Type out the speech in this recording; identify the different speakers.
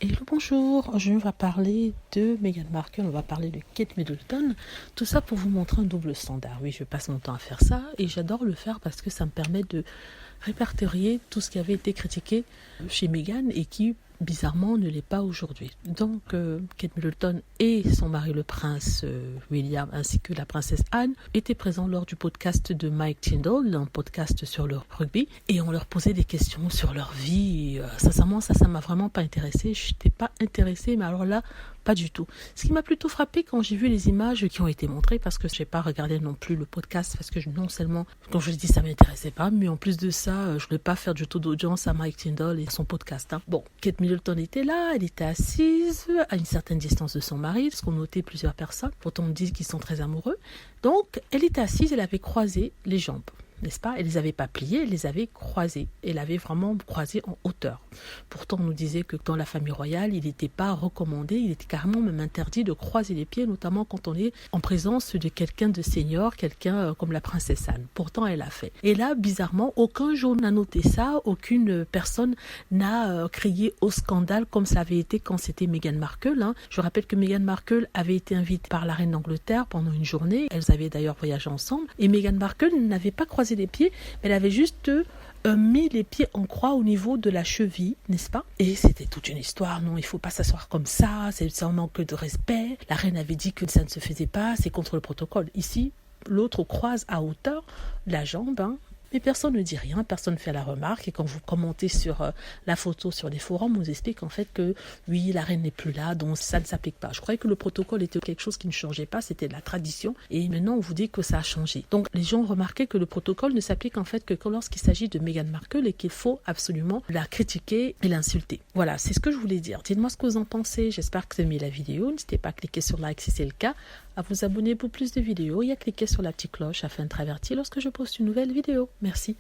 Speaker 1: Hello, bonjour, je vais parler de Meghan Markle, on va parler de Kate Middleton, tout ça pour vous montrer un double standard. Oui, je passe mon temps à faire ça et j'adore le faire parce que ça me permet de répertorier tout ce qui avait été critiqué chez Meghan et qui bizarrement ne l'est pas aujourd'hui. Donc Kate Middleton et son mari le prince William ainsi que la princesse Anne étaient présents lors du podcast de Mike Tindall, un podcast sur le rugby, et on leur posait des questions sur leur vie. Et, sincèrement, ça m'a vraiment pas intéressée. Je n'étais pas intéressée, mais alors là, pas du tout. Ce qui m'a plutôt frappé quand j'ai vu les images qui ont été montrées, parce que je n'ai pas regardé non plus le podcast, parce que non seulement, comme je l'ai dit, ça m'intéressait pas, mais en plus de ça, je ne voulais pas faire du taux d'audience à Mike Tindall et son podcast. Bon, Kate Middleton était là, elle était assise à une certaine distance de son mari, parce qu'on notait plusieurs personnes, pourtant on dit qu'ils sont très amoureux. Donc, elle était assise, elle avait croisé les jambes, n'est-ce pas? Elle les avait pas pliées, elle les avait croisées. Elle avait vraiment croisé en hauteur. Pourtant, on nous disait que dans la famille royale, il n'était pas recommandé, il était carrément même interdit de croiser les pieds, notamment quand on est en présence de quelqu'un de senior, quelqu'un comme la princesse Anne. Pourtant, elle l'a fait. Et là, bizarrement, aucun jour n'a noté ça, aucune personne n'a crié au scandale comme ça avait été quand c'était Meghan Markle. Je rappelle que Meghan Markle avait été invitée par la reine d'Angleterre pendant une journée. Elles avaient d'ailleurs voyagé ensemble. Et Meghan Markle n'avait pas croisé les pieds, mais elle avait juste mis les pieds en croix au niveau de la cheville, n'est-ce pas? Et c'était toute une histoire. Non, il faut pas s'asseoir comme ça, c'est un manque de respect. La reine avait dit que ça ne se faisait pas, c'est contre le protocole. Ici, l'autre croise à hauteur la jambe, mais personne ne dit rien, personne ne fait la remarque. Et quand vous commentez sur la photo sur les forums, on vous explique en fait que oui, la reine n'est plus là, donc ça ne s'applique pas. Je croyais que le protocole était quelque chose qui ne changeait pas, c'était de la tradition. Et maintenant, on vous dit que ça a changé. Donc les gens ont remarqué que le protocole ne s'applique en fait que lorsqu'il s'agit de Meghan Markle et qu'il faut absolument la critiquer et l'insulter. Voilà, c'est ce que je voulais dire. Dites-moi ce que vous en pensez. J'espère que vous avez aimé la vidéo. N'hésitez pas à cliquer sur like si c'est le cas, à vous abonner pour plus de vidéos et à cliquer sur la petite cloche afin de être averti lorsque je poste une nouvelle vidéo. Merci.